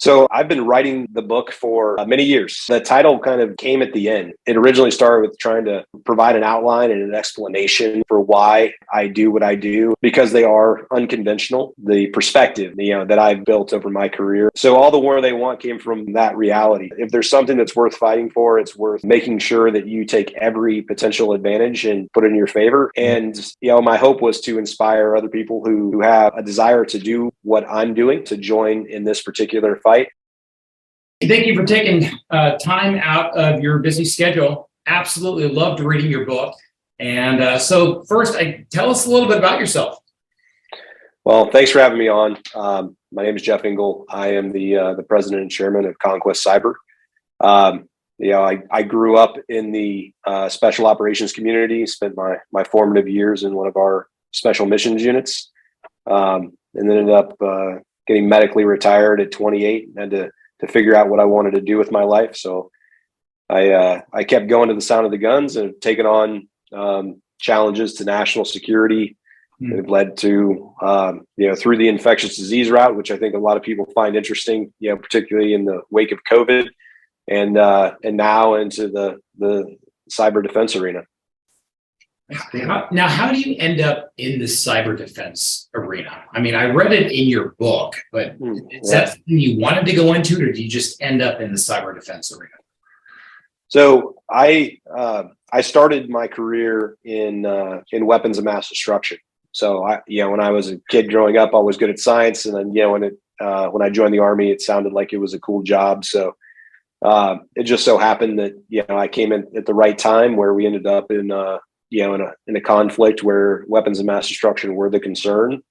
So I've been writing the book for many years. The title kind of came at the end. It originally started with trying to provide an outline and an explanation for why I do what I do, because they are unconventional. The perspective, that I've built over my career. So all the war they want came from that reality. If there's something that's worth fighting for, it's worth making sure that you take every potential advantage and put it in your favor. And, my hope was to inspire other people who have a desire to do what I'm doing, to join in this particular fight. Thank you for taking time out of your busy schedule. Absolutely loved reading your book. And so first, tell us a little bit about yourself. Well, thanks for having me on. My name is Jeff Engle. I am the president and chairman of Conquest Cyber. I grew up in the special operations community, spent my formative years in one of our special missions units, and then ended up getting medically retired at 28 and had to figure out what I wanted to do with my life. So I kept going to the sound of the guns and taken on challenges to national security. That have led to, through the infectious disease route, which I think a lot of people find interesting, particularly in the wake of COVID, and now into the cyber defense arena. Now, how do you end up in the cyber defense arena? I mean, I read it in your book, but is that something you wanted to go into, or did you just end up in the cyber defense arena? So I started my career in weapons of mass destruction. So when I was a kid growing up, I was good at science, and then when I joined the Army, it sounded like it was a cool job. So it just so happened that I came in at the right time, where we ended up in a conflict where weapons of mass destruction were the concern.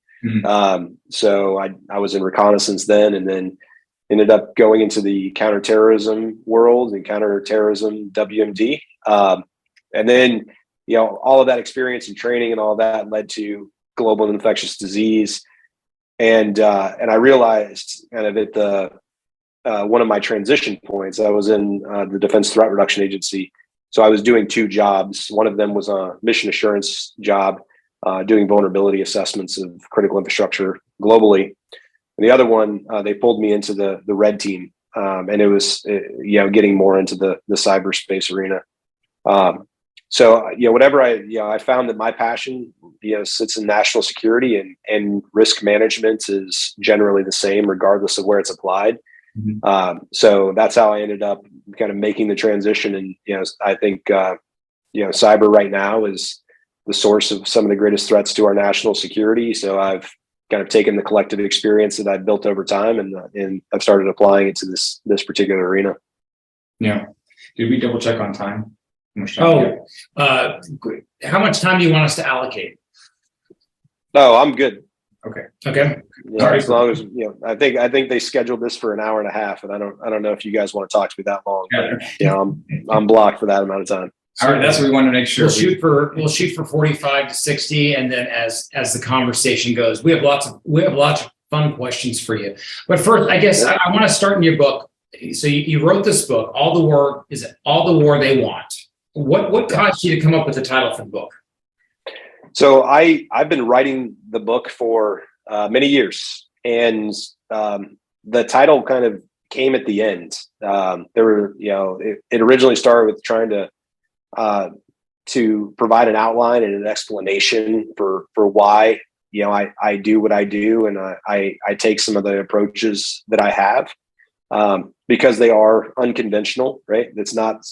So I was in reconnaissance then, and then ended up going into the counterterrorism world and counterterrorism WMD, and then all of that experience and training and all that led to global infectious disease. And I realized kind of at the one of my transition points, I was in the Defense Threat Reduction Agency. So I was doing two jobs. One of them was a mission assurance job, doing vulnerability assessments of critical infrastructure globally. And the other one, they pulled me into the red team. And it was, getting more into the cyberspace arena. So, whatever I found that my passion, sits in national security, and risk management is generally the same regardless of where it's applied. So that's how I ended up kind of making the transition. And, I think, cyber right now is the source of some of the greatest threats to our national security. So I've kind of taken the collective experience that I've built over time, and I've started applying it to this particular arena. Yeah. Did we double check on time? How much time do you want us to allocate? No, I'm good. Okay. As long as I think they scheduled this for an hour and a half, and I don't know if you guys want to talk to me that long. But, I'm blocked for that amount of time. All right, that's what we want to make sure. We'll shoot for 45 to 60, and then as the conversation goes, we have lots of fun questions for you. But first, I guess I want to start in your book. So you wrote this book, All the War They Want. What caused you to come up with the title for the book? So I've been writing the book for many years, and the title kind of came at the end. It originally started with trying to provide an outline and an explanation for why I do what I do, and I take some of the approaches that I have because they are unconventional, right? It's not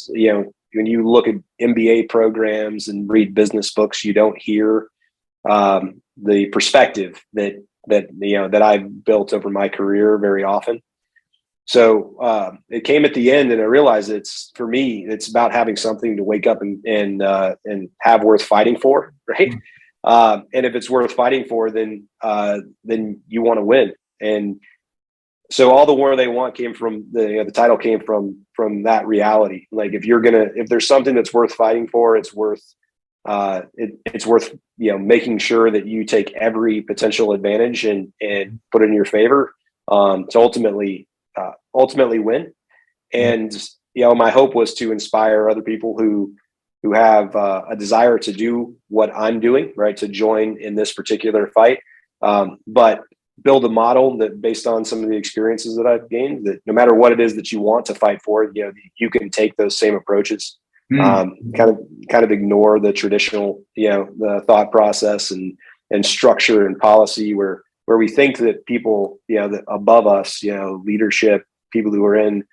when you look at MBA programs and read business books, you don't hear the perspective that I've built over my career very often. So it came at the end, and I realized it's about having something to wake up and have worth fighting for, right? And if it's worth fighting for, then you want to win. And so all the war they want came from the title came from that reality. Like if there's something that's worth fighting for, it's worth making sure that you take every potential advantage and put it in your favor to ultimately win. And my hope was to inspire other people who have a desire to do what I'm doing, right, to join in this particular fight, but build a model that based on some of the experiences that I've gained, that no matter what it is that you want to fight for, you can take those same approaches. Kind of ignore the traditional, the thought process and structure and policy where we think that people, that above us, leadership, people who are in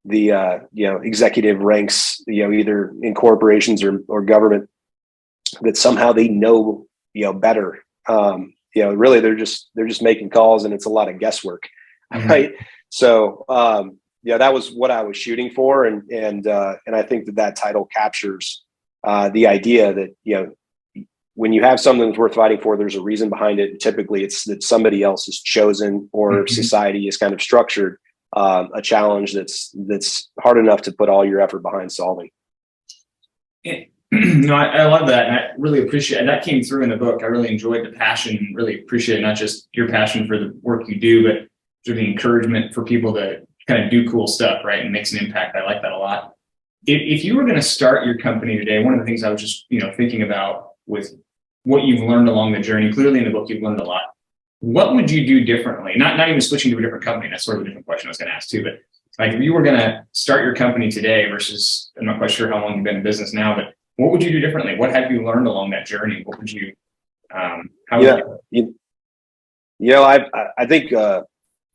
the, executive ranks, either in corporations or government, that somehow they know, better. Really they're just making calls, and it's a lot of guesswork. Right. So, that was what I was shooting for. And I think that title captures the idea that, when you have something that's worth fighting for, there's a reason behind it. Typically it's that somebody else has chosen, or society is kind of structured a challenge that's hard enough to put all your effort behind solving. No, I love that. And I really appreciate it. That came through in the book. I really enjoyed the passion, really appreciate not just your passion for the work you do, but sort of the encouragement for people to kind of do cool stuff, right? And makes an impact. I like that a lot. If you were going to start your company today, one of the things I was just, thinking about with what you've learned along the journey, clearly in the book, you've learned a lot. What would you do differently? Not even switching to a different company. That's sort of a different question I was going to ask too, but like if you were going to start your company today versus, I'm not quite sure how long you've been in business now, but what would you do differently? What have you learned along that journey? What would you, I think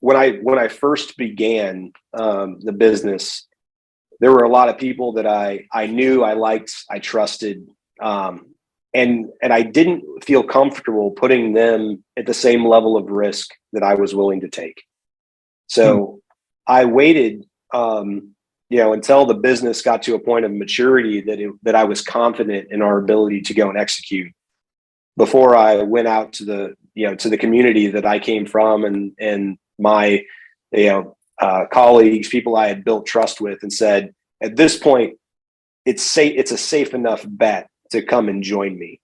when I first began the business, there were a lot of people that I knew, I liked, I trusted, and I didn't feel comfortable putting them at the same level of risk that I was willing to take. So I waited, until the business got to a point of maturity that I was confident in our ability to go and execute before I went out to the community that I came from and my, colleagues, people I had built trust with, and said, at this point, it's a safe enough bet to come and join me.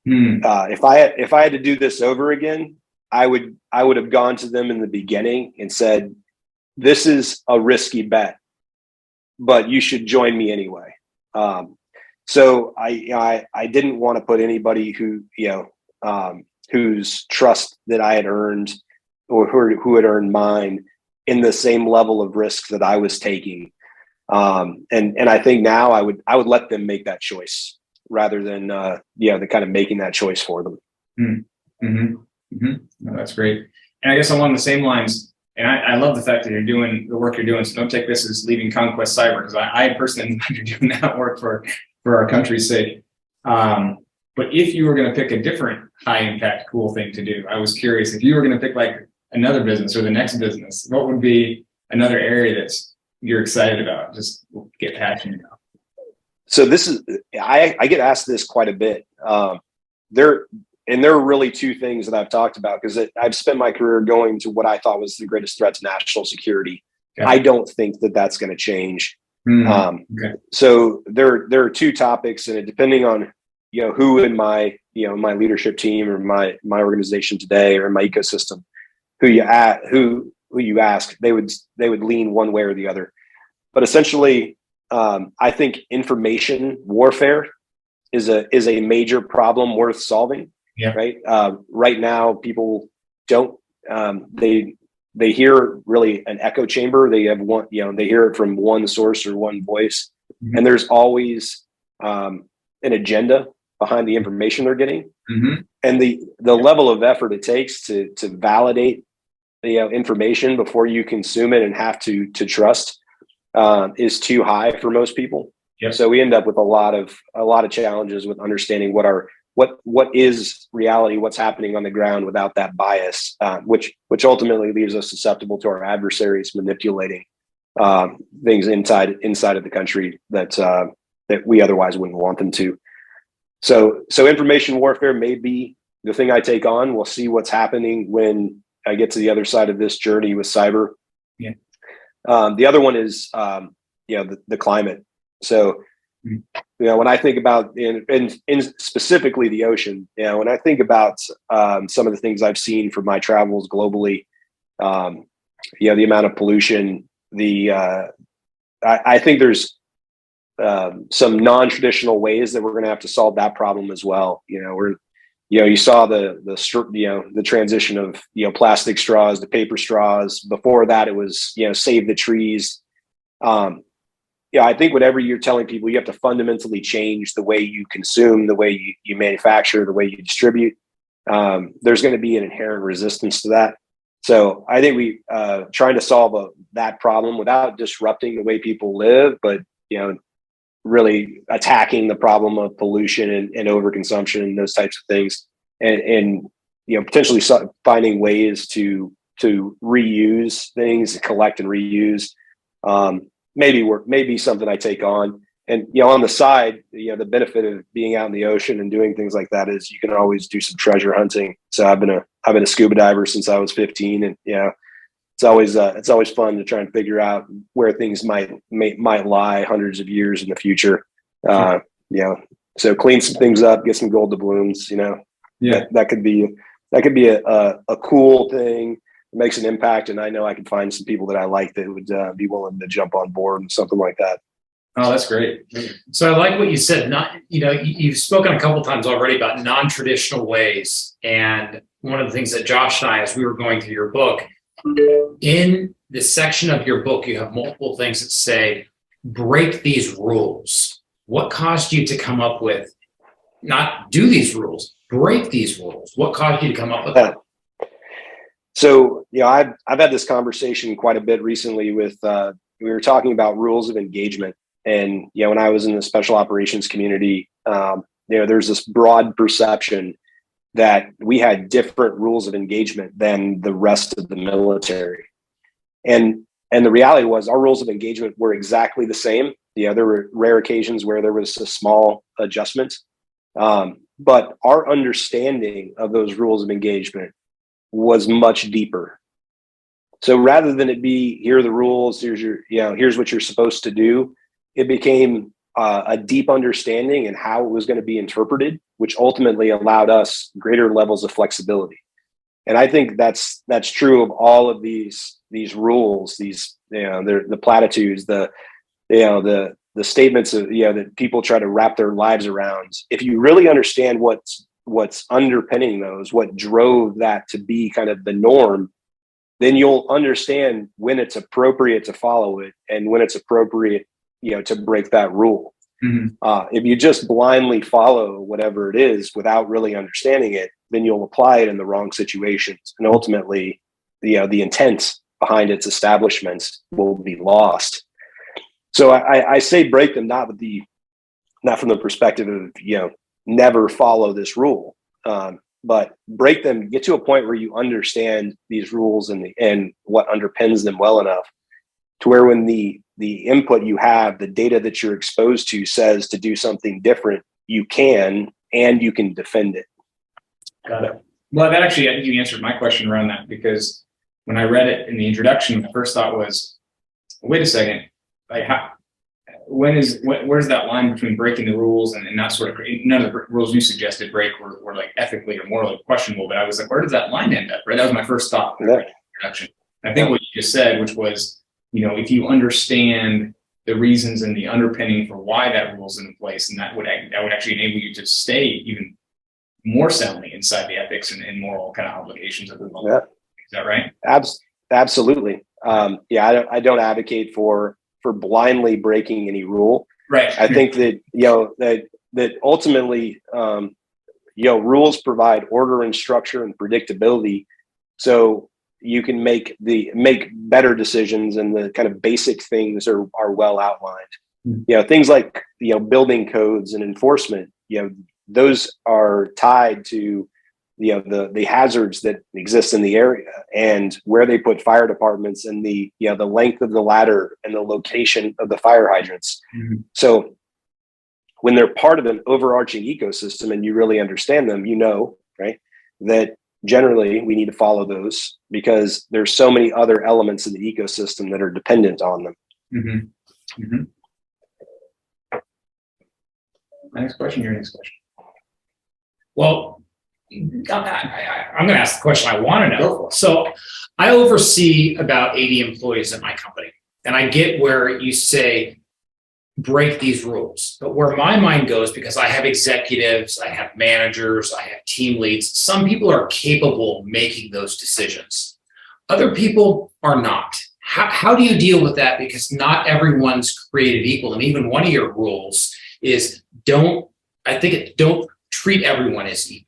If I had to do this over again, I would have gone to them in the beginning and said, this is a risky bet, but you should join me anyway. So I didn't want to put anybody who, whose trust that I had earned or who had earned mine in the same level of risk that I was taking. And I think now I would let them make that choice rather than, the kind of making that choice for them. No, that's great. And I guess along the same lines, and I love the fact that you're doing the work you're doing. So don't take this as leaving Conquest Cyber, because I personally think you're doing that work for our country's sake. But if you were going to pick a different high impact, cool thing to do, I was curious if you were going to pick like another business or the next business, what would be another area that's you're excited about, just get passionate about? So this is, I get asked this quite a bit. There are really two things that I've talked about, because I've spent my career going to what I thought was the greatest threat to national security. Okay. I don't think that that's going to change. Okay. So there are two topics, and depending on who in my my leadership team or my organization today or in my ecosystem, who you ask, they would lean one way or the other. But essentially, I think information warfare is a major problem worth solving. Yeah. Right. Right now, people don't. They hear really an echo chamber. They have one. They hear it from one source or one voice, and there's always an agenda behind the information they're getting, and the level of effort it takes to validate information before you consume it and have to trust is too high for most people. Yep. So we end up with a lot of challenges with understanding what is reality, what's happening on the ground without that bias, which ultimately leaves us susceptible to our adversaries manipulating things inside of the country that we otherwise wouldn't want them to. So information warfare may be the thing I take on. We'll see what's happening when I get to the other side of this journey with cyber. Yeah. The other one is the climate. So when I think about in specifically the ocean, when I think about some of the things I've seen from my travels globally, the amount of pollution, I think there's some non-traditional ways that we're going to have to solve that problem as well. you saw the transition of, plastic straws to paper straws. Before that, it was, save the trees. I think whatever you're telling people, you have to fundamentally change the way you consume, the way you manufacture, the way you distribute. There's going to be an inherent resistance to that. So I think we trying to solve that problem without disrupting the way people live, but really attacking the problem of pollution and overconsumption and those types of things, and potentially finding ways to reuse things, collect and reuse. Maybe something I take on. And on the side, the benefit of being out in the ocean and doing things like that is you can always do some treasure hunting. So I've been a scuba diver since I was 15, and it's always fun to try and figure out where things might lie hundreds of years in the future. So clean some things up, get some gold doubloons. That could be a cool thing. It makes an impact, and I know I can find some people that I like that would be willing to jump on board and something like that. Oh, that's great. So I like what you said. You've spoken a couple of times already about non-traditional ways. And one of the things that Josh and I, as we were going through your book, in the section of your book, you have multiple things that say, break these rules. What caused you to come up with, not do these rules, break these rules? What caused you to come up with that? So, I've had this conversation quite a bit recently with, we were talking about rules of engagement. And, when I was in the special operations community, there's this broad perception that we had different rules of engagement than the rest of the military. And the reality was our rules of engagement were exactly the same. There were rare occasions where there was a small adjustment. But our understanding of those rules of engagement was much deeper. So rather than it be, here are the rules, here's what you're supposed to do, it became a deep understanding and how it was going to be interpreted, which ultimately allowed us greater levels of flexibility. And I think that's true of all of these rules, the platitudes, the statements of, that people try to wrap their lives around. If you really understand what's underpinning those, what drove that to be kind of the norm, then you'll understand when it's appropriate to follow it and when it's appropriate, to break that rule. Mm-hmm. If you just blindly follow whatever it is without really understanding it, then you'll apply it in the wrong situations. And ultimately, the intent behind its establishment will be lost. So I say break them, not from the perspective of, never follow this rule, but break them, get to a point where you understand these rules and what underpins them well enough to where when the input you have, the data that you're exposed to says to do something different, you can defend it. Got it. Well, that actually, I think you answered my question around that, because when I read it in the introduction, the first thought was, wait a second, like where's that line between breaking the rules and not sort of, none of the rules you suggested break were like ethically or morally questionable, but I was like, where does that line end up? Right? That was my first thought in the introduction. I think what you just said, which was, if you understand the reasons and the underpinning for why that rule's in place, and that would actually enable you to stay even more soundly inside the ethics and moral kind of obligations of the law. Yeah. Is that right? Absolutely. I don't advocate for blindly breaking any rule. Right. I think that that ultimately rules provide order and structure and predictability, so you can make better decisions, and the kind of basic things are well outlined. Mm-hmm. Things like building codes and enforcement, those are tied to the hazards that exist in the area and where they put fire departments and the length of the ladder and the location of the fire hydrants. Mm-hmm. So when they're part of an overarching ecosystem and you really understand them, right, that generally we need to follow those because there's so many other elements in the ecosystem that are dependent on them. Mm-hmm. Mm-hmm. Next question. Well, I'm going to ask the question I want to know. So I oversee about 80 employees at my company, and I get where you say break these rules. But where my mind goes, because I have executives, I have managers, I have team leads, some people are capable of making those decisions. Other people are not. How do you deal with that? Because not everyone's created equal. And even one of your rules is don't treat everyone as equal.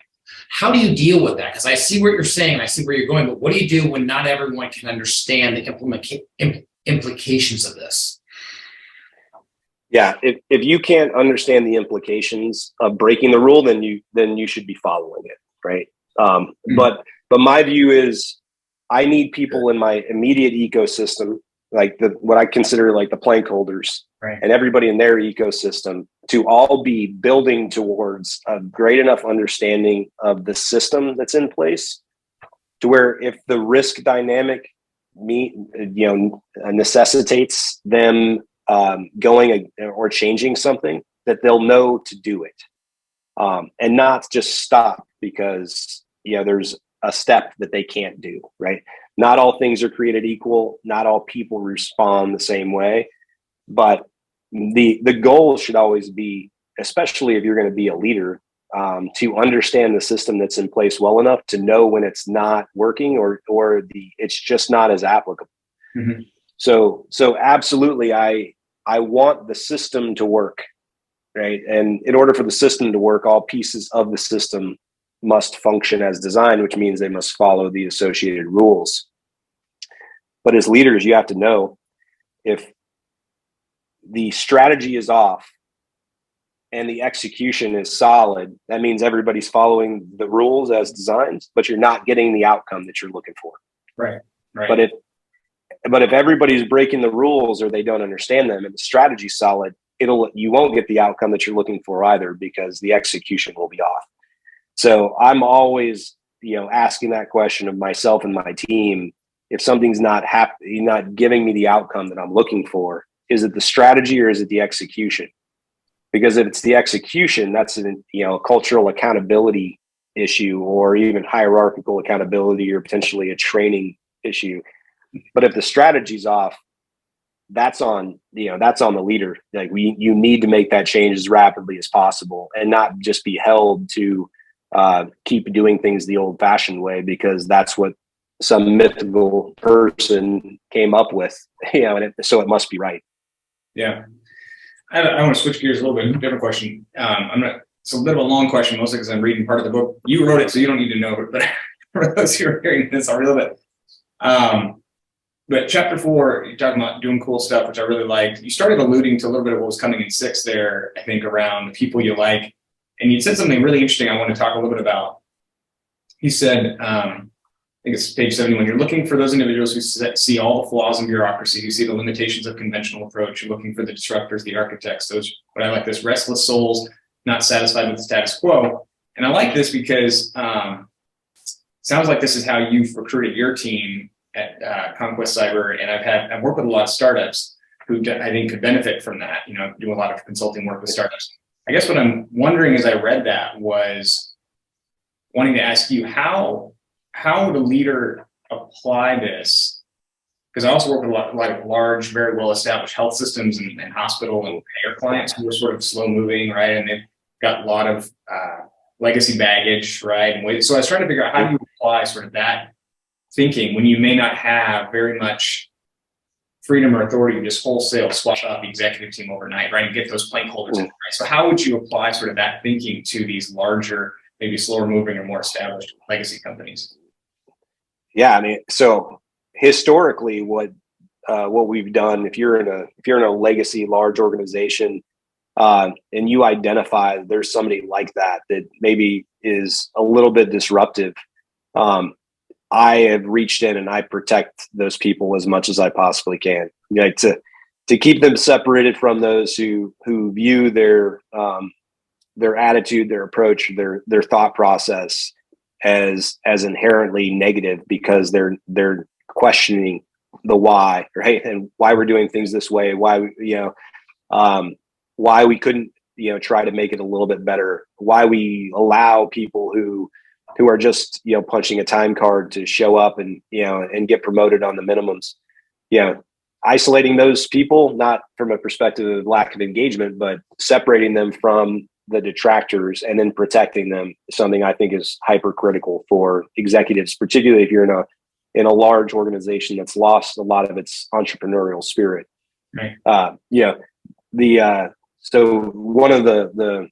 How do you deal with that? Because I see what you're saying, I see where you're going, but what do you do when not everyone can understand the implications of this? Yeah, if you can't understand the implications of breaking the rule, then you should be following it, right? But my view is, I need people in my immediate ecosystem, like what I consider like the plank holders, right, and everybody in their ecosystem, to all be building towards a great enough understanding of the system that's in place, to where if the risk dynamic necessitates them going or changing something, that they'll know to do it, and not just stop because there's a step that they can't do, right? Not all things are created equal. Not all people respond the same way, but the goal should always be, especially if you're going to be a leader, to understand the system that's in place well enough to know when it's not working or it's just not as applicable. Mm-hmm. So absolutely, I want the system to work, right? And in order for the system to work, all pieces of the system must function as designed, which means they must follow the associated rules. But as leaders, you have to know, if the strategy is off and the execution is solid, that means everybody's following the rules as designed, but you're not getting the outcome that you're looking for. Right. But if everybody's breaking the rules or they don't understand them and the strategy's solid, you won't get the outcome that you're looking for either, because the execution will be off. So I'm always, asking that question of myself and my team. If something's not giving me the outcome that I'm looking for, is it the strategy or is it the execution? Because if it's the execution, that's a cultural accountability issue, or even hierarchical accountability, or potentially a training issue. But if the strategy's off, that's on the leader. Like you need to make that change as rapidly as possible, and not just be held to keep doing things the old-fashioned way because that's what some mythical person came up with, so it must be right. Yeah. I want to switch gears a little bit. Different question. It's a bit of a long question, mostly because I'm reading part of the book. You wrote it, so you don't need to know it, but for those who are hearing this, I'll read a little bit. But chapter 4, you're talking about doing cool stuff, which I really liked. You started alluding to a little bit of what was coming in 6 there, I think, around the people you like. And you said something really interesting I want to talk a little bit about. He said, I think it's page 71, you're looking for those individuals who see all the flaws in bureaucracy, who see the limitations of conventional approach. You're looking for the disruptors, the architects, those, what I like, this restless souls, not satisfied with the status quo. And I like this because it sounds like this is how you've recruited your team at Conquest Cyber. And I've worked with a lot of startups who I think could benefit from that, do a lot of consulting work with startups. I guess what I'm wondering as I read that was wanting to ask you, how would a leader apply this? Because I also work with a lot of large, very well-established health systems and hospital and payer clients who are sort of slow-moving, right? And they've got a lot of legacy baggage, right? And so I was trying to figure out, how do you apply sort of that thinking when you may not have very much freedom or authority to just wholesale swap out the executive team overnight, right? And get those plank holders in, right? So how would you apply sort of that thinking to these larger, maybe slower moving or more established legacy companies? Yeah, I mean, so historically, what we've done, if you're in a legacy large organization, and you identify there's somebody like that maybe is a little bit disruptive, I have reached in and I protect those people as much as I possibly can, to keep them separated from those who view their attitude, their approach, their thought process as inherently negative, because they're questioning the why, right? And why we're doing things this way, why we couldn't, try to make it a little bit better, why we allow people who are just, punching a time card to show up and get promoted on the minimums. isolating those people, not from a perspective of lack of engagement, but separating them from the detractors and then protecting them is something I think is hypercritical for executives, particularly if you're in a large organization that's lost a lot of its entrepreneurial spirit. Right. So one of the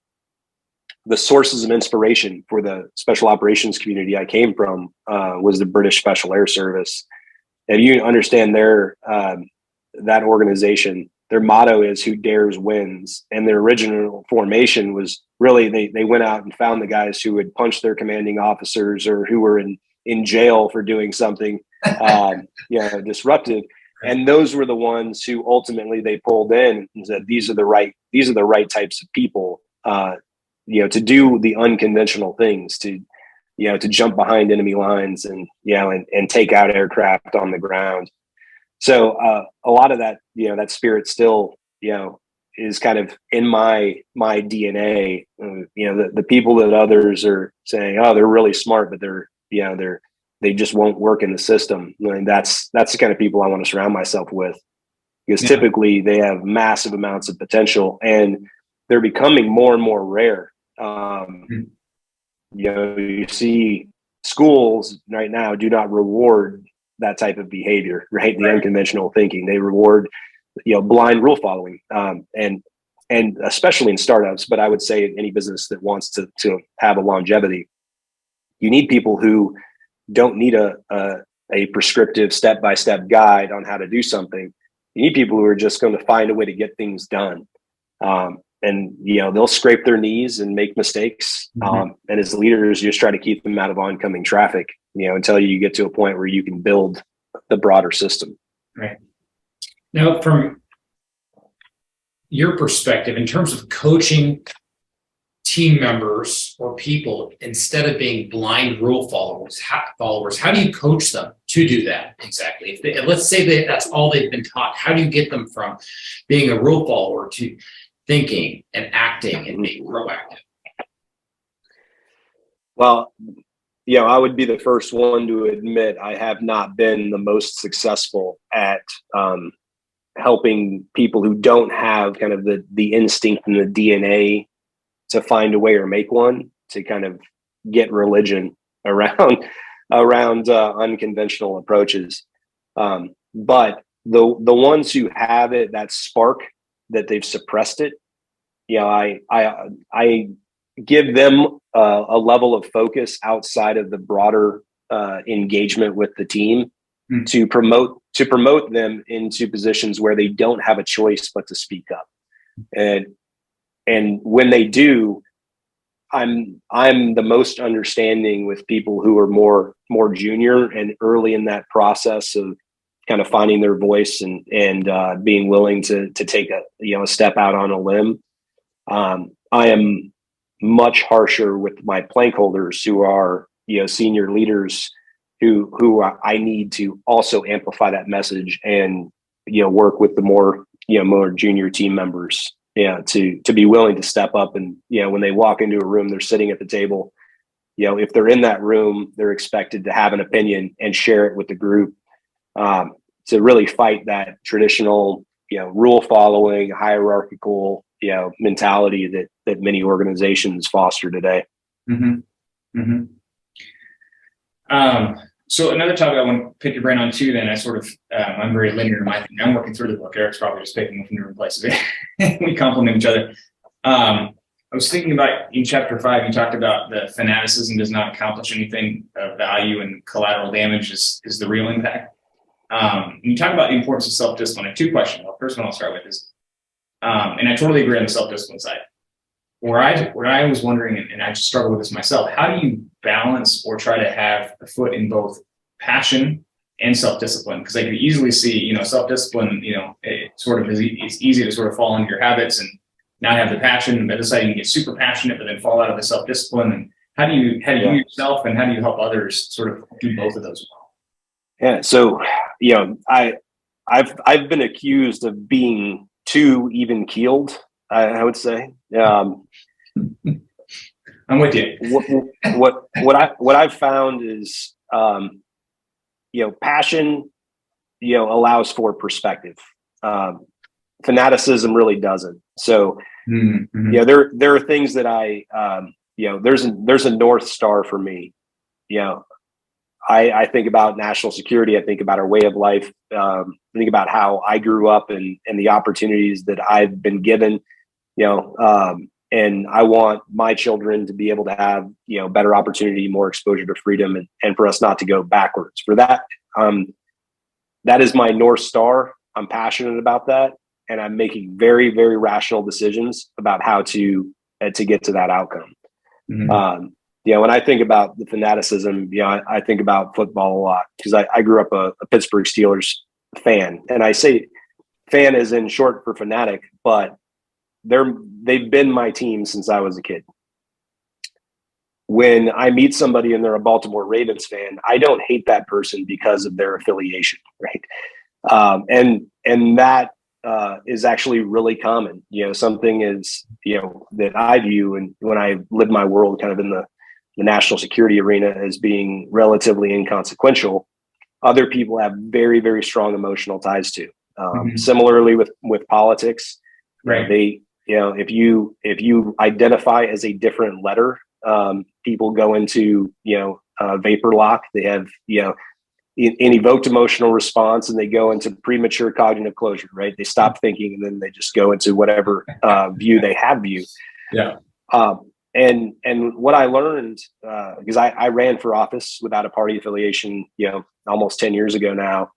sources of inspiration for the special operations community I came from was the British Special Air Service. And you understand that organization, their motto is "Who dares wins." And their original formation was really they went out and found the guys who would punch their commanding officers or who were in jail for doing something disruptive. And those were the ones who ultimately they pulled in and said, these are the right types of people, to do the unconventional things, to jump behind enemy lines and take out aircraft on the ground. So a lot of that, that spirit still, is kind of in my DNA. The people that others are saying, oh, they're really smart, but they just won't work in the system. I mean, that's the kind of people I want to surround myself with, because typically they have massive amounts of potential and they're becoming more and more rare. You see schools right now do not reward that type of behavior, right? The unconventional thinking. They reward, blind rule following, and especially in startups, but I would say in any business that wants to have a longevity, you need people who don't need a prescriptive step-by-step guide on how to do something. You need people who are just going to find a way to get things done. And they'll scrape their knees and make mistakes. And as leaders, you just try to keep them out of oncoming traffic, until you get to a point where you can build the broader system. Right. Now, from your perspective, in terms of coaching team members or people, instead of being blind rule followers, how do you coach them to do that exactly? Let's say that's all they've been taught. How do you get them from being a rule follower to thinking and acting and being proactive? Well, I would be the first one to admit I have not been the most successful at helping people who don't have kind of the instinct and the DNA to find a way or make one, to kind of get religion around unconventional approaches. But the ones who have it, that spark, that they've suppressed it, I give them a level of focus outside of the broader engagement with the team to promote them into positions where they don't have a choice but to speak up. And when they do, I'm the most understanding with people who are more junior and early in that process of kind of finding their voice and being willing to take a step out on a limb. I am much harsher with my plank holders who are senior leaders who I need to also amplify that message and work with the more junior team members to be willing to step up. And when they walk into a room, they're sitting at the table, if they're in that room, they're expected to have an opinion and share it with the group, to really fight that traditional rule following, hierarchical mentality that many organizations foster today. So another topic I want to pick your brain on too, then I'm very linear in my thing. I'm working through the book. Eric's probably just picking from different places. We complement each other. I was thinking about in chapter 5, you talked about the fanaticism does not accomplish anything of value and collateral damage is the real impact. You talk about the importance of self-discipline. I have 2 questions. The first one I'll start with is, and I totally agree on the self-discipline side. Where I was wondering, and I just struggle with this myself, how do you balance or try to have a foot in both passion and self-discipline? Because I could easily see, self-discipline, it sort of it's easy to sort of fall into your habits and not have the passion, but deciding to get super passionate, but then fall out of the self-discipline. And how do you yourself and how do you help others sort of do both of those well? Yeah. So, I've been accused of being too even keeled, I would say. I'm with you. What I've found is, passion allows for perspective. Fanaticism really doesn't. So, there are things that there's a North Star for me. I think about national security. I think about our way of life. I think about how I grew up and the opportunities that I've been given, and I want my children to be able to have, better opportunity, more exposure to freedom, and for us not to go backwards. For that, that is my North Star. I'm passionate about that. And I'm making very, very rational decisions about how to get to that outcome. When I think about the fanaticism, I think about football a lot because I grew up a Pittsburgh Steelers fan, and I say fan is in short for fanatic, but they've been my team since I was a kid. When I meet somebody and they're a Baltimore Ravens fan, I don't hate that person because of their affiliation, right? And that is actually really common. Something is, that I view, and when I live my world kind of in the national security arena, as being relatively inconsequential, other people have very, very strong emotional ties to. Similarly with politics, right? If you identify as a different letter, people go into, vapor lock. They have, an evoked emotional response, and they go into premature cognitive closure, right? They stop thinking, and then they just go into whatever view they have view. Yeah. And what I learned, because I ran for office without a party affiliation, almost 10 years ago now.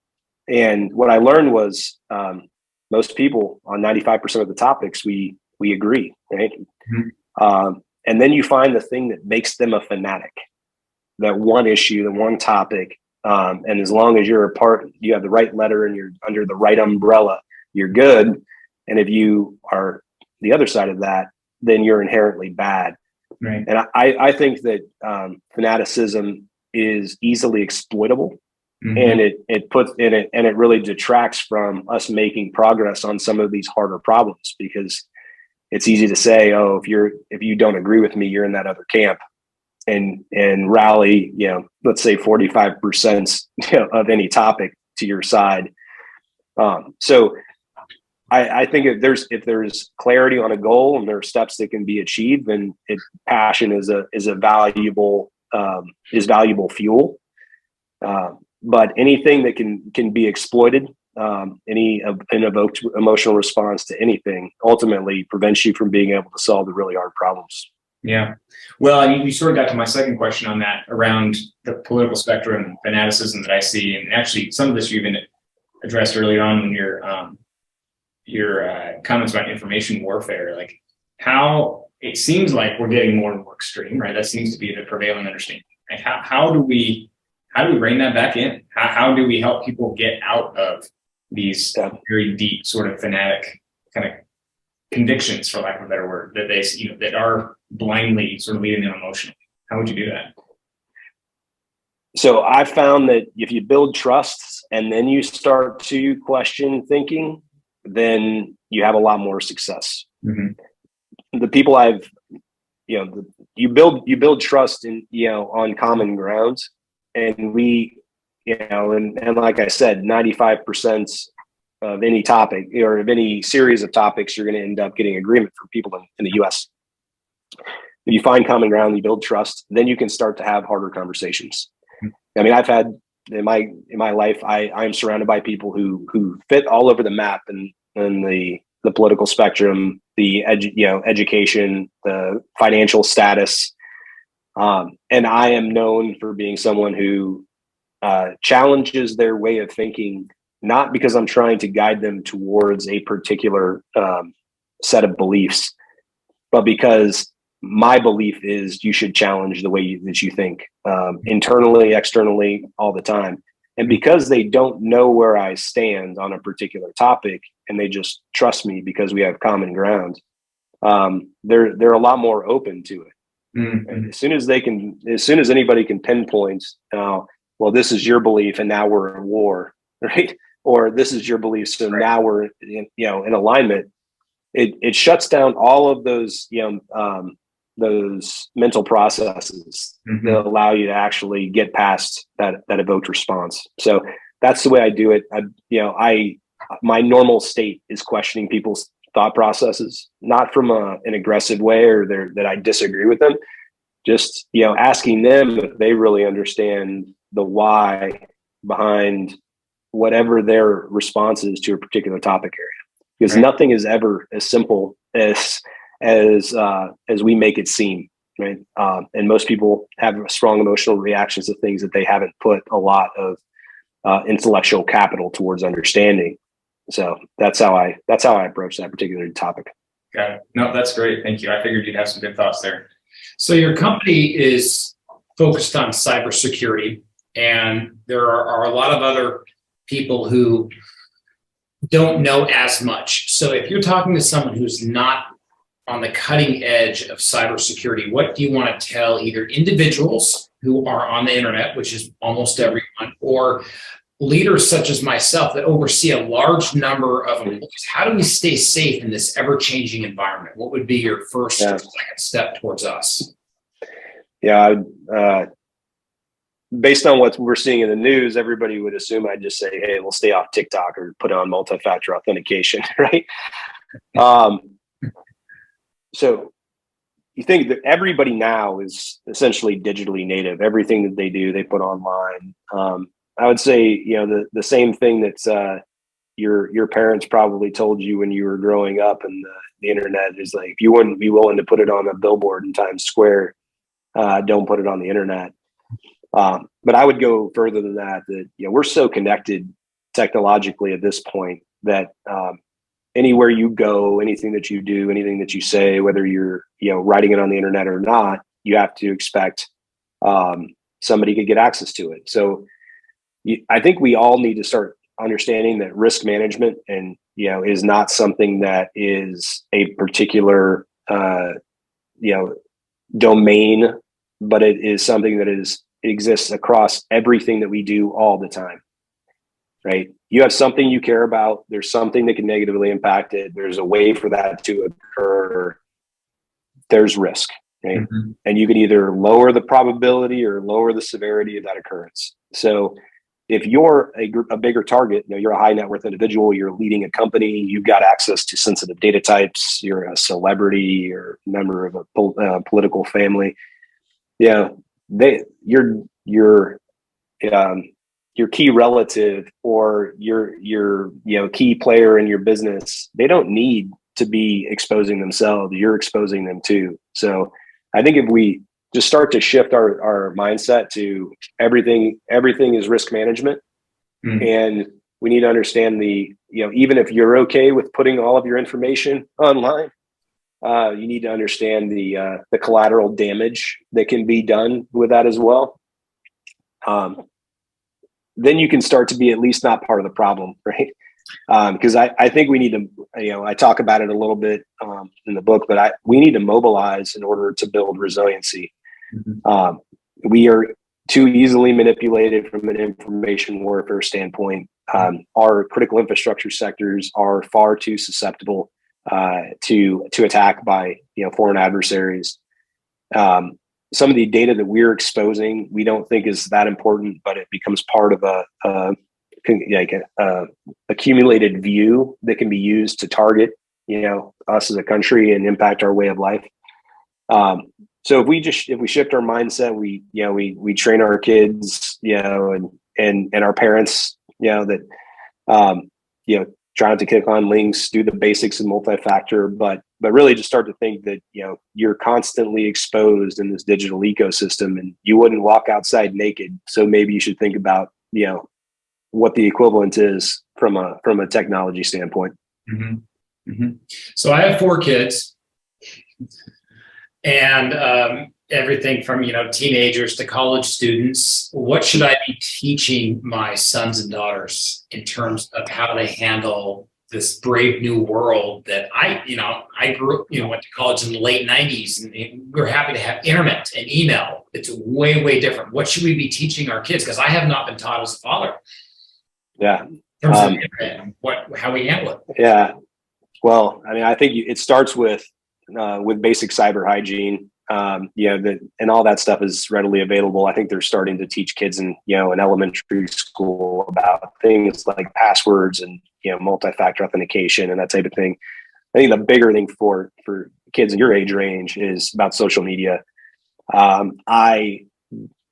And what I learned was most people on 95% of the topics, we agree, right? And then you find the thing that makes them a fanatic, that one issue, the one topic. And as long as you're you have the right letter and you're under the right umbrella, you're good. And if you are the other side of that, then you're inherently bad. Right. And I think that fanaticism is easily exploitable, and it puts in it, and it really detracts from us making progress on some of these harder problems, because it's easy to say, oh, if you don't agree with me, you're in that other camp. And rally, let's say 45% of any topic to your side. So I think if there's clarity on a goal and there are steps that can be achieved, then passion is valuable fuel. But anything that can be exploited, an evoked emotional response to anything, ultimately prevents you from being able to solve the really hard problems. Yeah. Well, you sort of got to my second question on that, around the political spectrum fanaticism that I see. And actually, some of this you even addressed earlier on in your comments about information warfare, like how it seems like we're getting more and more extreme, right? That seems to be the prevailing understanding. Like how do we rein that back in? How do we help people get out of these very deep sort of fanatic kind of convictions, for lack of a better word, that they, that are blindly sort of leading them emotionally? How would you do that? So I found that if you build trust and then you start to question thinking, then you have a lot more success. The people you build trust in, on common ground, and and like I said, 95% of any topic or of any series of topics, you're going to end up getting agreement from people in the US. If you find common ground, you build trust, then you can start to have harder conversations. I mean, I've had in my life, I'm surrounded by people who fit all over the map and the political spectrum, the education, the financial status. And I am known for being someone who challenges their way of thinking, not because I'm trying to guide them towards a particular set of beliefs, but because my belief is you should challenge the way that you think, internally, externally, all the time. And because they don't know where I stand on a particular topic, and they just trust me because we have common ground, they're a lot more open to it. And as soon as anybody can pinpoint, well, this is your belief, and now we're at war, right? Or this is your belief, so now we're in alignment. It shuts down all of those those mental processes that allow you to actually get past that evoked response. So that's the way I do it. My normal state is questioning people's thought processes, not from an aggressive way or that I disagree with them. Just, asking them if they really understand the why behind whatever their response is to a particular topic area. Because right. Nothing is ever as simple as we make it seem, right? And most people have strong emotional reactions to things that they haven't put a lot of intellectual capital towards understanding. So that's how I approach that particular topic. Got it. No, that's great. Thank you. I figured you'd have some good thoughts there. So your company is focused on cybersecurity, and there are a lot of other people who don't know as much. So if you're talking to someone who's not on the cutting edge of cybersecurity, what do you want to tell either individuals who are on the internet, which is almost everyone, or leaders such as myself that oversee a large number of employees? How do we stay safe in this ever-changing environment? What would be your first or second step towards us? Yeah, based on what we're seeing in the news, everybody would assume I'd just say, hey, we'll stay off TikTok or put on multi-factor authentication, right? So you think that everybody now is essentially digitally native. Everything that they do, they put online. I would say, the same thing that your parents probably told you when you were growing up, and the internet is like, if you wouldn't be willing to put it on a billboard in Times Square, don't put it on the internet. But I would go further than that, we're so connected technologically at this point that anywhere you go, anything that you do, anything that you say, whether you're, writing it on the internet or not, you have to expect somebody could get access to it. So I think we all need to start understanding that risk management is not something that is a particular, domain, but it is something that exists across everything that we do all the time, right? You have something you care about. There's something that can negatively impact it. There's a way for that to occur. There's risk, right? Mm-hmm. And you can either lower the probability or lower the severity of that occurrence. So if you're a bigger target, you're a high net worth individual, you're leading a company, you've got access to sensitive data types, you're a celebrity or member of a political family, your key relative or your key player in your business, they don't need to be exposing themselves. You're exposing them too. So I think if we just start to shift our mindset to everything is risk management, and we need to understand even if you're okay with putting all of your information online, you need to understand the collateral damage that can be done with that as well. Then you can start to be at least not part of the problem, right? Because I think we need to, I talk about it a little bit in the book, but we need to mobilize in order to build resiliency. Mm-hmm. We are too easily manipulated from an information warfare standpoint. Our critical infrastructure sectors are far too susceptible to attack by foreign adversaries. Some of the data that we're exposing, we don't think is that important, but it becomes part of a accumulated view that can be used to target us as a country and impact our way of life. So if we shift our mindset, we train our kids, and our parents, try not to click on links, do the basics of multi-factor, but really just start to think that, you're constantly exposed in this digital ecosystem and you wouldn't walk outside naked. So maybe you should think about, what the equivalent is from a technology standpoint. Mm-hmm. Mm-hmm. So I have 4 kids, and everything from, teenagers to college students. What should I be teaching my sons and daughters in terms of how they handle this brave new world that I grew up, went to college in the late 90s, and we're happy to have internet and email. It's way, way different. What should we be teaching our kids? Because I have not been taught as a father. Yeah. In terms of internet, how we handle it. Yeah. Well, I think it starts with basic cyber hygiene. and all that stuff is readily available. I think they're starting to teach kids in elementary school about things like passwords and multi-factor authentication and that type of thing. I think the bigger thing for kids in your age range is about social media. I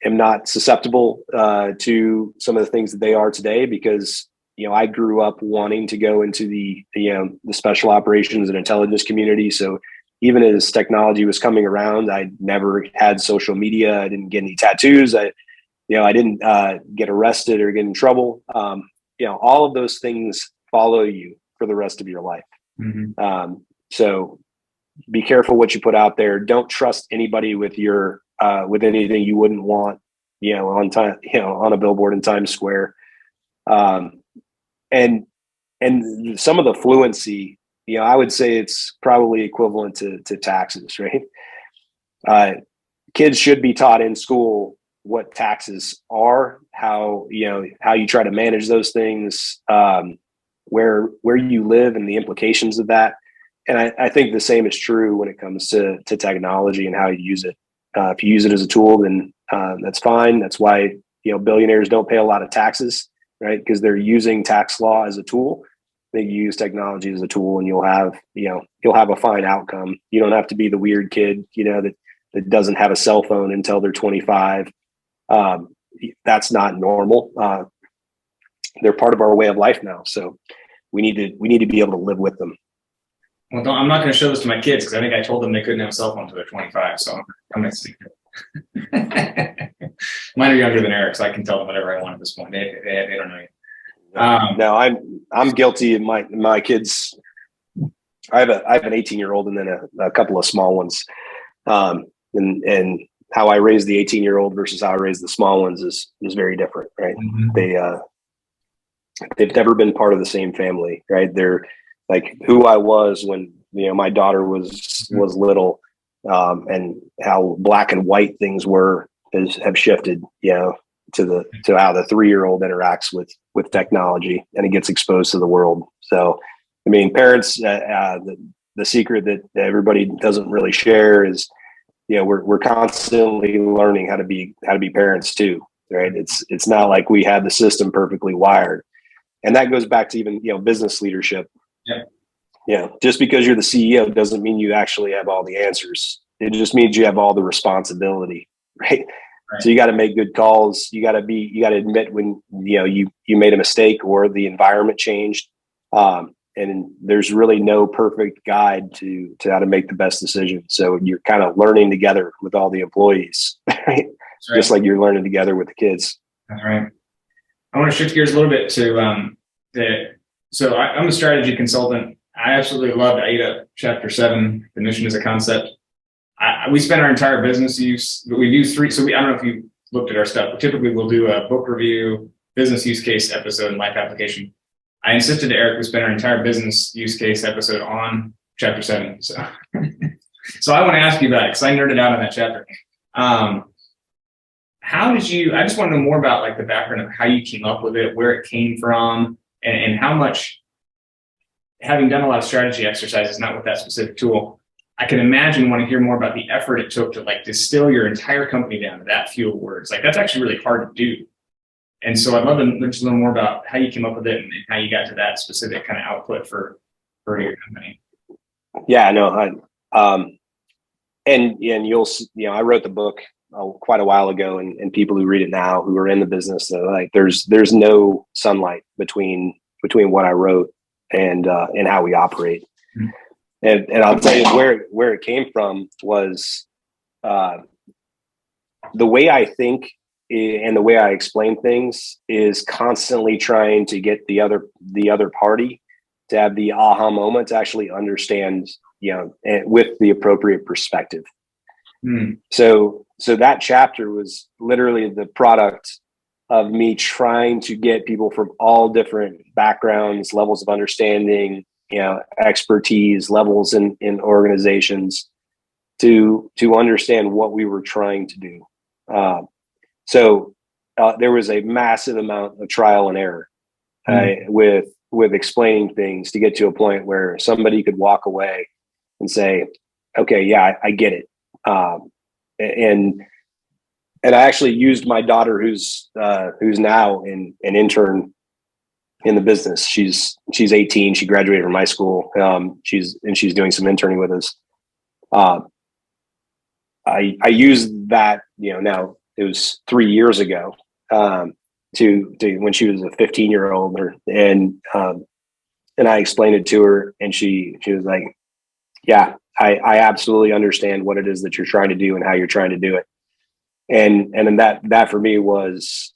am not susceptible to some of the things that they are today because I grew up wanting to go into the special operations and intelligence community. So even as technology was coming around, I never had social media. I didn't get any tattoos. I didn't get arrested or get in trouble. All of those things follow you for the rest of your life. Mm-hmm. So be careful what you put out there. Don't trust anybody with with anything you wouldn't want, on a billboard in Times Square. And some of the fluency, I would say it's probably equivalent to taxes, right? Kids should be taught in school what taxes are, how you try to manage those things, where you live and the implications of that. And I think the same is true when it comes to technology and how you use it. If you use it as a tool, then that's fine. That's why billionaires don't pay a lot of taxes, right? Because they're using tax law as a tool. They use technology as a tool, and you'll have a fine outcome. You don't have to be the weird kid, that doesn't have a cell phone until they're 25. That's not normal. They're part of our way of life now, so we need to be able to live with them. Well, I'm not going to show this to my kids because I think I told them they couldn't have a cell phone until they're 25. So I'm going to see. Mine are younger than Erik, so I can tell them whatever I want at this point. They don't know yet. No, I'm guilty. My kids. I have an 18-year-old and then a couple of small ones. And how I raise the 18-year-old versus how I raise the small ones is very different, right? Mm-hmm. They've never been part of the same family, right? They're like who I was when my daughter was little, and how black and white things have shifted, to how the 3-year-old interacts with technology and it gets exposed to the world. So, I mean, parents, the secret that everybody doesn't really share is, we're constantly learning how to be parents too, right? It's not like we had the system perfectly wired. And that goes back to even, business leadership. Yeah. Just because you're the CEO doesn't mean you actually have all the answers. It just means you have all the responsibility, right? So you got to make good calls. You got to admit when, you made a mistake or the environment changed. And there's really no perfect guide to how to make the best decision. So you're kind of learning together with all the employees, right? Just like you're learning together with the kids. That's right. I want to shift gears a little bit to so I'm a strategy consultant. I absolutely loved AIDA Chapter 7, the mission as a concept. We spent our entire business use, but we've used 3. So I don't know if you looked at our stuff, but typically we'll do a book review, business use case episode, and life application. I insisted to Erik we spent our entire business use case episode on Chapter 7. So I want to ask you about it because I nerded out on that chapter. How did you, I just want to know more about like the background of how you came up with it, where it came from, and how much, having done a lot of strategy exercises, not with that specific tool, I can imagine want to hear more about the effort it took to like distill your entire company down to that few words. Like that's actually really hard to do. And so I'd love to just learn more about how you came up with it and how you got to that specific kind of output for your company. Yeah, no, and you'll, I wrote the book quite a while ago, and people who read it now who are in the business, like there's no sunlight between what I wrote and how we operate. Mm-hmm. And I'll tell you where it came from was the way I think and the way I explain things is constantly trying to get the other party to have the aha moment to actually understand, with the appropriate perspective. Mm. So that chapter was literally the product of me trying to get people from all different backgrounds, levels of understanding, expertise, levels in organizations to understand what we were trying to do. So there was a massive amount of trial and error with explaining things to get to a point where somebody could walk away and say, okay, yeah, I get it. And I actually used my daughter, who's now an intern in the business. She's 18. She graduated from high school. She's doing some interning with us. I used that, now it was 3 years ago, to when she was a 15-year-old, and I explained it to her, and she was like, yeah, I absolutely understand what it is that you're trying to do and how you're trying to do it. And then that for me was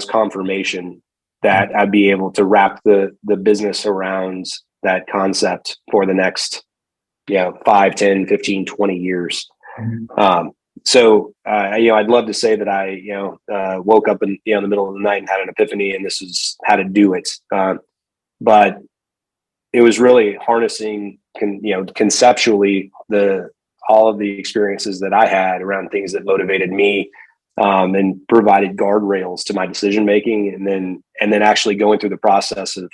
confirmation that I'd be able to wrap the business around that concept for the next, 5, 10, 15, 20 years. So I'd love to say that I, woke up in the middle of the night and had an epiphany, and this is how to do it. But it was really harnessing, conceptually, all of the experiences that I had around things that motivated me, and provided guardrails to my decision making, and then actually going through the process of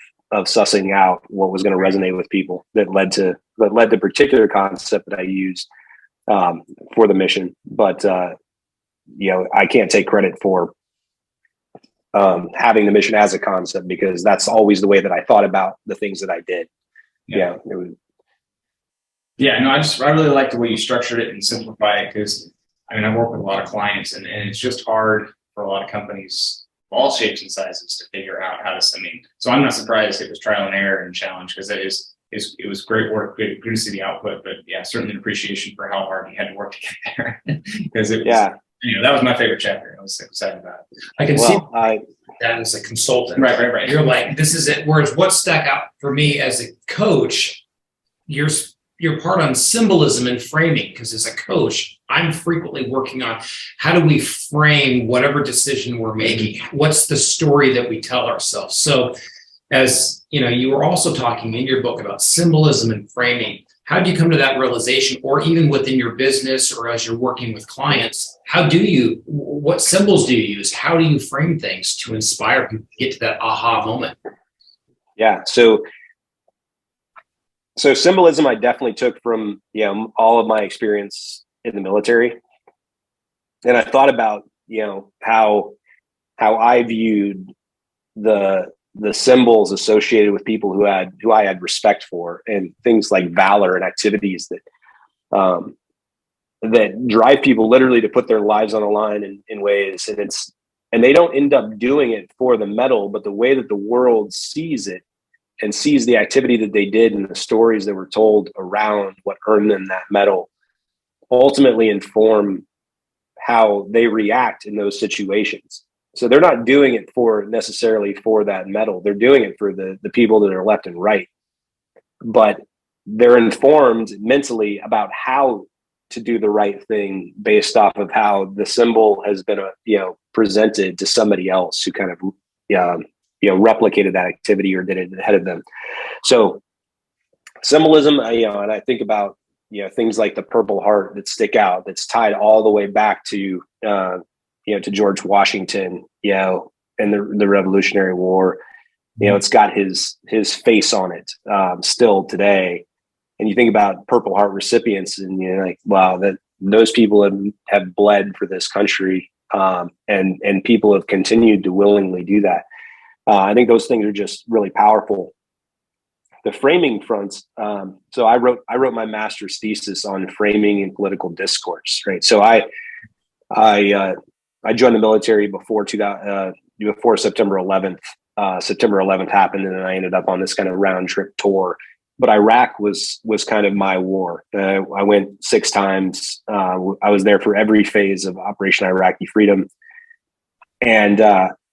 sussing out what was going to resonate with people that led to the particular concept that I used for the mission. But I can't take credit for having the mission as a concept, because that's always the way that I thought about the things that I did. Yeah, I really like the way you structured it and simplify it, because I work with a lot of clients, and it's just hard for a lot of companies of all shapes and sizes to figure out how to. So I'm not surprised it was trial and error and challenge, because it was great work, good to see the output, but certainly an appreciation for how hard you had to work to get there, because it was, that was my favorite chapter. I was excited about it. I can see that as a consultant. Right. You're like, this is it. Whereas what stuck out for me as a coach, your part on symbolism and framing, because as a coach, I'm frequently working on how do we frame whatever decision we're making? What's the story that we tell ourselves? So as you were also talking in your book about symbolism and framing. How do you come to that realization, or even within your business or as you're working with clients? What symbols do you use? How do you frame things to inspire people to get to that aha moment? Yeah. So symbolism I definitely took from, all of my experience in the military. And I thought about, how I viewed the symbols associated with people who I had respect for, and things like valor and activities that drive people literally to put their lives on the line in ways. And they don't end up doing it for the medal, but the way that the world sees it and sees the activity that they did and the stories that were told around what earned them that medal ultimately inform how they react in those situations. So they're not doing it necessarily for that medal. They're doing it for the people that are left and right. But they're informed mentally about how to do the right thing based off of how the symbol has been, presented to somebody else who kind of, replicated that activity or did it ahead of them. So symbolism, and I think about, things like the Purple Heart that stick out, that's tied all the way back to, to George Washington, and the Revolutionary War. It's got his face on it still today. And you think about Purple Heart recipients, and you're like, wow, that those people have bled for this country, and people have continued to willingly do that. I think those things are just really powerful. The framing fronts. So I wrote my master's thesis on framing and political discourse. Right. So I joined the military before September 11th. September 11th happened, and then I ended up on this kind of round trip tour. But Iraq was kind of my war. I went 6 times. I was there for every phase of Operation Iraqi Freedom. And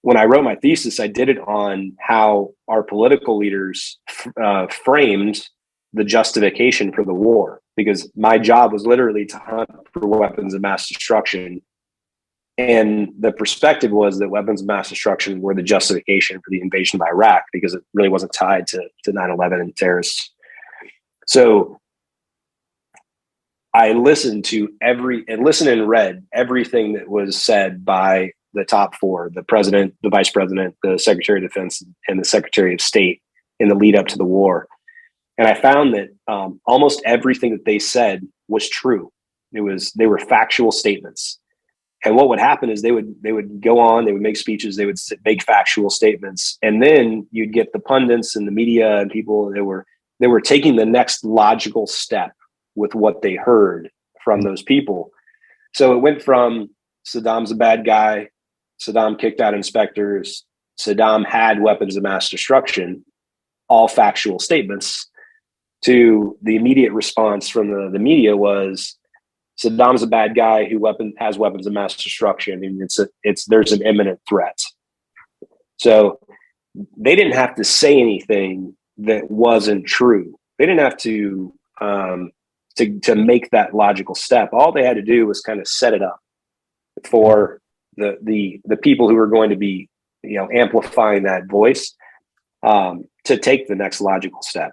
when I wrote my thesis, I did it on how our political leaders framed the justification for the war, because my job was literally to hunt for weapons of mass destruction. And the perspective was that weapons of mass destruction were the justification for the invasion of Iraq, because it really wasn't tied to 9/11 and terrorists. So I listened and read everything that was said by the top 4, the president, the vice president, the secretary of defense, and the secretary of state in the lead up to the war. And I found that almost everything that they said was true. they were factual statements. And what would happen is they would go on, they would make speeches, they would make factual statements, and then you'd get the pundits and the media and people that were taking the next logical step with what they heard from those people. So it went from Saddam's a bad guy, Saddam kicked out inspectors, Saddam had weapons of mass destruction, all factual statements, to the immediate response from the media was Saddam's a bad guy who has weapons of mass destruction, and there's an imminent threat. So they didn't have to say anything that wasn't true. They didn't have to make that logical step. All they had to do was kind of set it up for the people who are going to be, amplifying that voice, to take the next logical step.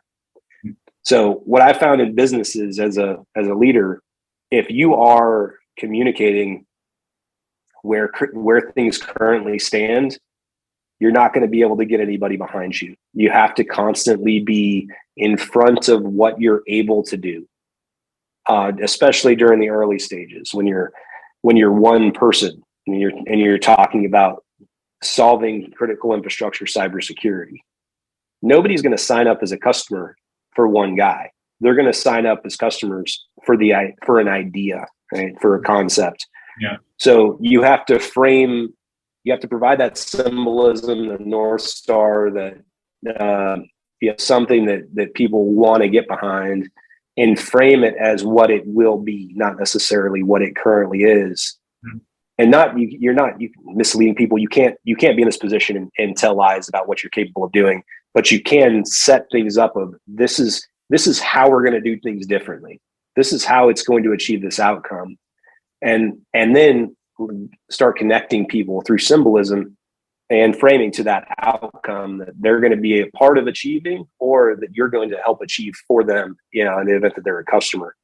So what I found in businesses as a leader, if you are communicating where things currently stand, you're not going to be able to get anybody behind you. You have to constantly be in front of what you're able to do, especially during the early stages when you're one person and you're talking about solving critical infrastructure cybersecurity. Nobody's going to sign up as a customer for one guy. They're going to sign up as customers for an idea, right? For a concept. Yeah. So you have to provide that symbolism, the North Star, that something that people want to get behind, and frame it as what it will be, not necessarily what it currently is. Mm-hmm. And you're not misleading people. You can't be in this position and tell lies about what you're capable of doing, but you can set things up of this is how we're going to do things differently. This is how it's going to achieve this outcome. And then start connecting people through symbolism and framing to that outcome that they're going to be a part of achieving, or that you're going to help achieve for them, in the event that they're a customer.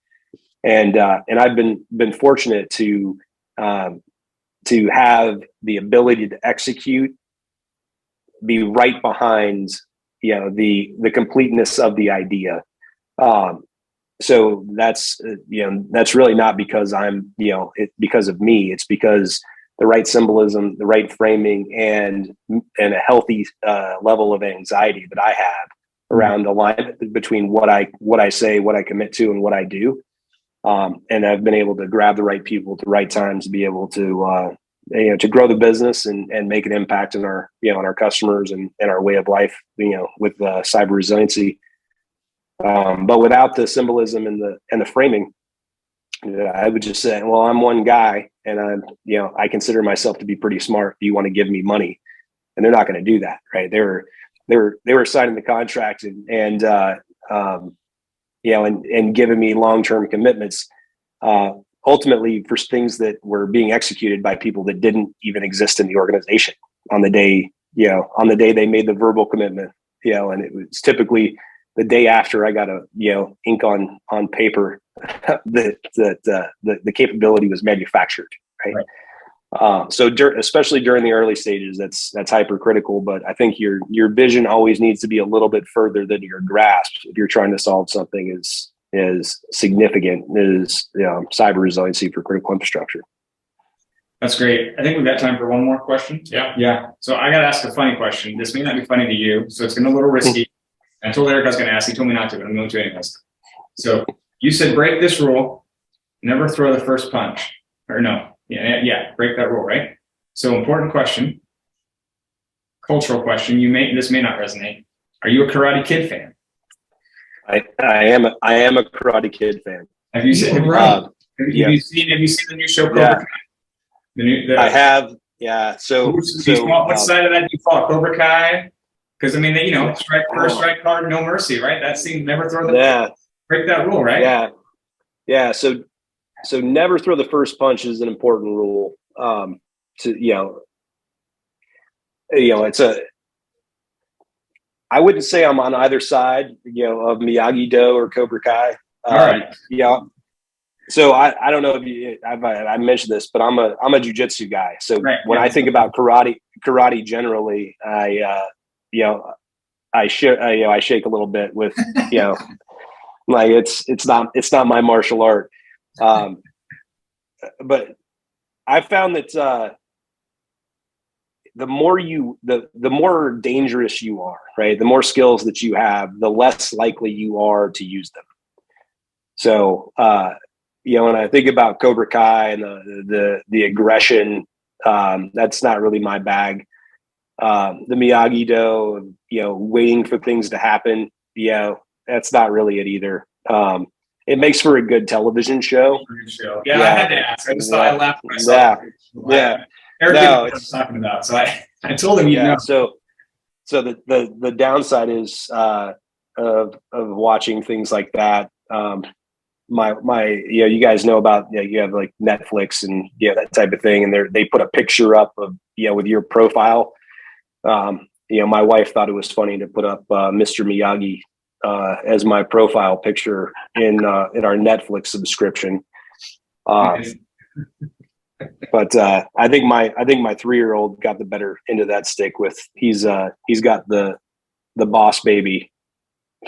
And I've been fortunate to have the ability to execute, be right behind, the completeness of the idea. So that's really not because I'm, because of me. It's because the right symbolism, the right framing, and a healthy level of anxiety that I have around alignment between what I say, what I commit to, and what I do. And I've been able to grab the right people at the right times to be able to grow the business and make an impact in our, on our customers and our way of life, with cyber resiliency. But without the symbolism and the framing, I would just say, well, I'm one guy and I consider myself to be pretty smart. Do you want to give me money? And they're not going to do that, right? They were signing the contract and giving me long-term commitments, ultimately for things that were being executed by people that didn't even exist in the organization on the day they made the verbal commitment, and it was typically the day after I got ink on paper that the capability was manufactured, right? So especially during the early stages, that's hypercritical. But I think your vision always needs to be a little bit further than your grasp if you're trying to solve something as significant as cyber resiliency for critical infrastructure. That's great. I think we've got time for one more question. Yeah. So I got to ask a funny question. This may not be funny to you, so it's going to be a little risky. I told Erik I was going to ask. He told me not to, but I'm going to anyways. So you said break this rule, never throw the first punch. Or no, break that rule, right? So important question, cultural question. This may not resonate. Are you a Karate Kid fan? I am a Karate Kid fan. Have you seen? Have you seen the new show Cobra Kai? I have. Yeah. So what side of that do you fall? Cobra Kai? Because strike hard, no mercy, right? That scene, never throw break that rule, right? Yeah. So never throw the first punch is an important rule. I wouldn't say I'm on either side, of Miyagi-Do or Cobra Kai. All right. So I don't know if I mentioned this, but I'm a jiujitsu guy. So when I think about karate generally, I shake a little bit with, like it's not my martial art. but I found that the more dangerous you are, right? The more skills that you have, the less likely you are to use them. So, when I think about Cobra Kai and the aggression, that's not really my bag. The Miyagi-Do, waiting for things to happen, that's not really it either. It makes for a good television show. Yeah, I had to ask. I just thought I laughed at myself. Yeah. Erik didn't know what I was talking about, so I told him. So the downside is of watching things like that. You guys know about, you have like Netflix and that type of thing, and they put a picture up of with your profile. My wife thought it was funny to put up Mr. Miyagi as my profile picture in our Netflix subscription. But I think my 3-year-old got the better end of that stick with he's got the boss baby,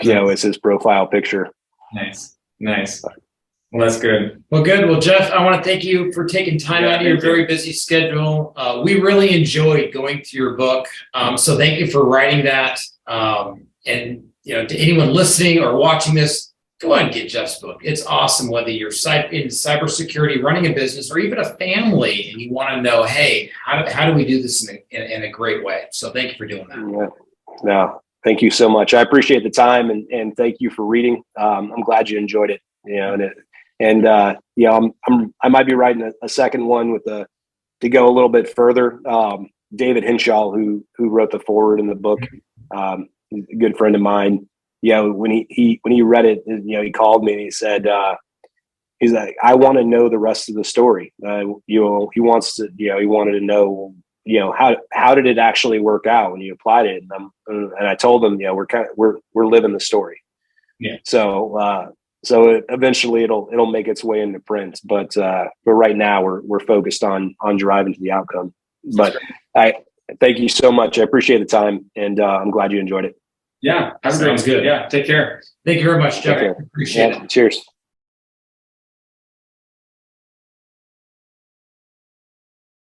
as his profile picture. Nice. Well, that's good. Well, good. Well, Jeff, I want to thank you for taking time out of your very busy schedule. We really enjoyed going through your book. So thank you for writing that. And to anyone listening or watching this, go ahead and get Jeff's book. It's awesome, whether you're in cybersecurity, running a business, or even a family, and you want to know, hey, how do we do this in a great way? So thank you for doing that. Yeah. No, thank you so much. I appreciate the time, and thank you for reading. I'm glad you enjoyed it. I might be writing a second one to go a little bit further. David Hinshaw, who wrote the foreword in the book, a good friend of mine. When he read it, he called me and he said, he's like, I want to know the rest of the story. He wants to, he wanted to know, how did it actually work out when you applied it? And I told him, we're living the story. Yeah. So eventually it'll make its way into print, but right now we're focused on driving to the outcome. But I thank you so much. I appreciate the time, and I'm glad you enjoyed it. Yeah, sounds good. Yeah, take care. Thank you very much, Jeff. Appreciate it. Cheers.